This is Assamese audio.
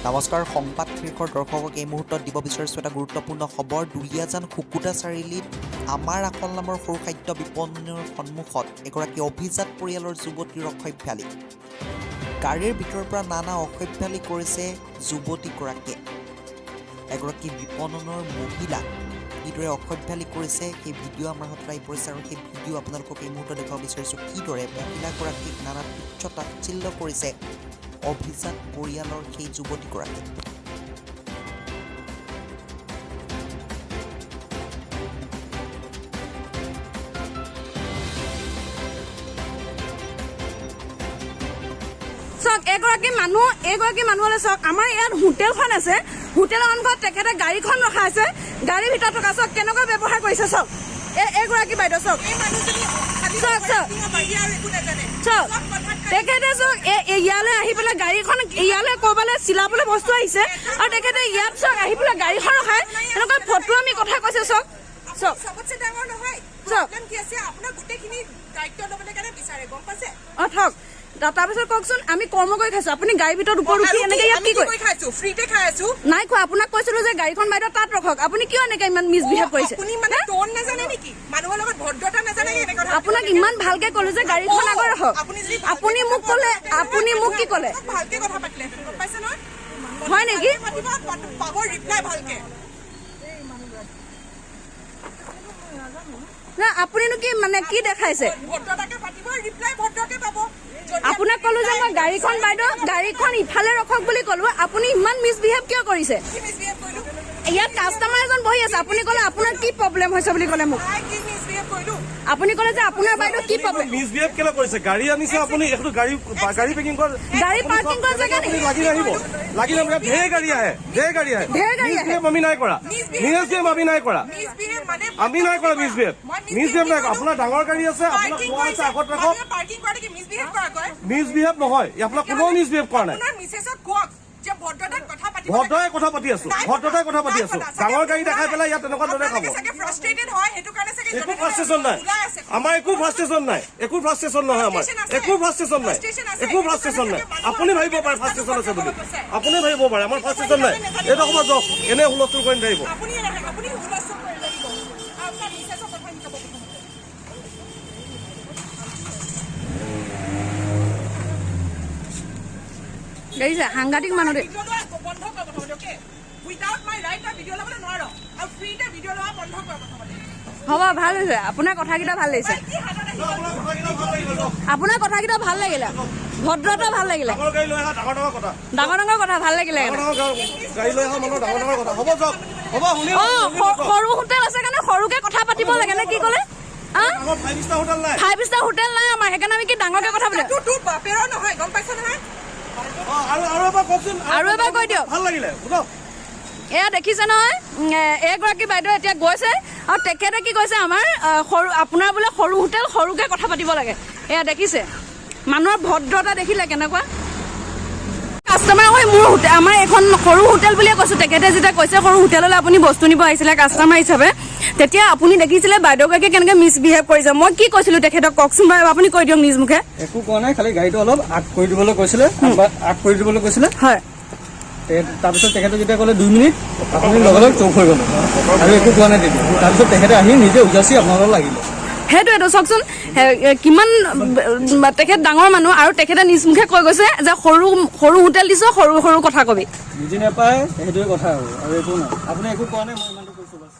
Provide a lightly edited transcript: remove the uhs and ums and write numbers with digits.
নমস্কাৰ সংবাদ শীৰ্ষৰ দৰ্শকক এই মুহূৰ্তত দিব বিচাৰিছোঁ এটা গুৰুত্বপূৰ্ণ খবৰ। দুলীয়াজান খুকুটা চাৰিআলিত আমাৰ আসল নামৰ সৰু খাদ্য বিপণনৰ সন্মুখত এগৰাকী অভিজাত পৰিয়ালৰ যুৱতীৰ অসভ্যালী। গাড়ীৰ ভিতৰৰ পৰা নানা অসভ্যালী কৰিছে যুৱতীগৰাকীয়ে। এগৰাকী বিপণনৰ মহিলাক কিদৰে অসভ্যালী কৰিছে সেই ভিডিঅ' আমাৰ হাতত আহি পৰিছে আৰু সেই ভিডিঅ' আপোনালোকক এই মুহূৰ্তত দেখুৱাব বিচাৰিছোঁ কিদৰে মহিলাগৰাকীক নানা তুচ্ছ তাচ্ছিল্য কৰিছে অভিজাত পৰিয়ালৰ সেই যুৱতীগৰাকী। চাওক এগৰাকী মানুহলে চাওক আমাৰ ইয়াত হোটেলখন আছে, হোটেলৰ সন্মুখত তেখেতে গাড়ীখন ৰখা আছে, গাড়ীৰ ভিতৰত থকা চাওক কেনেকুৱা ব্যৱহাৰ কৰিছে চাওক এগৰাকী বাইদেউ চাওক চাওক তেখেতে চাওক ইয়ালৈ আহি পেলাই গাড়ীখন ইয়ালৈ ক'ৰবালৈ চিলাবলৈ বস্তু আহিছে আৰু তেখেতে ইয়াত চাওক আহি পেলাই গাড়ীখন ৰখাই এনেকুৱা ফটো আমি কথা কৈছে চাওক চাওক চাওক অঁ থওক। তাৰপিছত কওকচোন আমি কৰ্ম কৰি খাইছো, আপুনি গাড়ীৰ ভিতৰত ওপৰত উঠি এনেকে ইয়াত কি কৰি খাইছো? ফ্ৰীতে খাই আছো। নাই খোৱা, আপোনাক কৈছিলো যে গাড়ীখন বাইদেউ তাত ৰখক, আপুনি কিয় এনেকে ইমান মিছবিহেভ কৰিছে? আপোনাক ইমান ভালকে ক'লো যে গাড়ীখন আগত ৰখক, আপুনি মোক ক'লে, আপুনি মোক কি ক'লে হয় নেকি? না আপুনিনো কি মানে কি দেখাইছে? আপোনাক ক'লো যে মই গাড়ীখন বাইদেউ গাড়ীখন ইফালে ৰখক বুলি ক'লো, আপুনি ইমান মিছবিহেভ কিয় কৰিছে? ইয়াত কাষ্টমাৰ এজন বহি আছে, আপুনি ক'লে আপোনাৰ কি প্ৰব্লেম হৈছে বুলি ক'লে মোক। আপুনি ক'লে যে আপোনাৰ বাইদেউ কি প্ৰব্লেম? মিছবিহেভ কেলে কৰিছে? গাড়ী আনিছে আপুনি, এইটো গাড়ী পেকিং কৰা, গাড়ী পাৰ্কিং কৰা জেগা নেকি? লাগি নাহিব, ঢেৰ গাড়ী আহে। মিছবিহেভ আমি নাই কৰা, মিছবিহেভ আমি নাই কৰা, মিছবিহেভ নাই কৰা। আপোনাৰ ডাঙৰ গাড়ী আছে, আপোনাৰ কোৱা আছে আগত ৰাখক। মিছবিহেভ নহয়, আপোনাৰ কোনো মিছবিহেভ কৰা নাই। ভদ্ৰতাই কথা পাতি আছো, ডাঙৰ গাড়ী দেখাই পেলাই ইয়াত তেনেকুৱা ধৰণে খাব। একো ফ্ৰাষ্ট্ৰেশ্যন নাই আমাৰ, একো ফ্ৰাষ্ট্ৰেশ্যন নাই, একো ফ্ৰাষ্ট্ৰেশ্যন নহয় আমাৰ, একো ফ্ৰাষ্ট্ৰেশ্যন নাই। আপুনি ভাবিব পাৰে ফ্ৰাষ্ট্ৰেশ্যন আছে বুলি, আপুনি ভাবিব পাৰে, আমাৰ ফ্ৰাষ্ট্ৰেশ্যন নাই। এইটো সময়ত যাওক, এনে হুলস্থুল কৰি নাথাকিব। দেখিছে সাংঘাতিক মানুহ দেই। হ'ব ভাল হৈছে, আপোনাৰ কথাকেইটা ভাল লাগিছে, আপোনাৰ কথাকেইটা ভাল লাগিলে, ভদ্ৰতা ভাল লাগিলে, ডাঙৰ ডাঙৰ কথা ভাল লাগিলে। সৰু হোটেল আছে কাৰণে সৰুকে কথা পাতিব লাগে নে কি ক'লে? 5 ষ্টাৰ হোটেল নাই আমাৰ, সেইকাৰণে আমি কি ডাঙৰকে কথা পাতিম? আৰু এবাৰ কৈ দিয়ক। এয়া দেখিছে নহয়, এগৰাকী বাইদেউ এতিয়া গৈছে আৰু তেখেতে কি কৈছে, আমাৰ সৰু আপোনাৰ বোলে সৰু হোটেল, সৰুকে কথা পাতিব লাগে। এয়া দেখিছে মানুহৰ ভদ্ৰতা দেখিলে কেনেকুৱা। কাষ্টমাৰ হৈ মোৰ আমাৰ এখন সৰু হোটেল বুলিয়ে কৈছো, তেখেতে যেতিয়া কৈছে সৰু হোটেললৈ আপুনি বস্তু নিব আহিছিলে কাষ্টমাৰ হিচাপে, তেতিয়া আপুনি দেখিছিলে বাইদেউগৰাকীয়ে কেনেকে মিছবিহেভ কৰিছে। মই কি কৈছিলো তেখেতক কওকচোন বাৰু, আপুনি কৈ দিয়ক নিজ মুখে। একো কোৱা নাই, খালি গাড়ীটো অলপ আগ কৰি দিবলৈ কৈছিলে, হয়। তাৰপিছত তেখেতে যেতিয়া ক'লে 2 মিনিট, আপুনি লগে লগে চুপ হৈ গ'ল আৰু একো কোৱা নাই তেতিয়া। তাৰপিছত তেখেতে আহি নিজে উজাচি আপোনাৰ লগত লাগিলে। সেইটোৱেতো চাওকচোন কিমান তেখেত ডাঙৰ মানুহ, আৰু তেখেতে নিজ মুখে কৈ গৈছে যে সৰু হোটেল দিছ, সৰু কথা কবি। বুজি নাপায়, সেইটোৱে কথা আৰু একো নাই। আপুনি একো কোৱা নাই, মই ইমানটো কৈছো বাছ।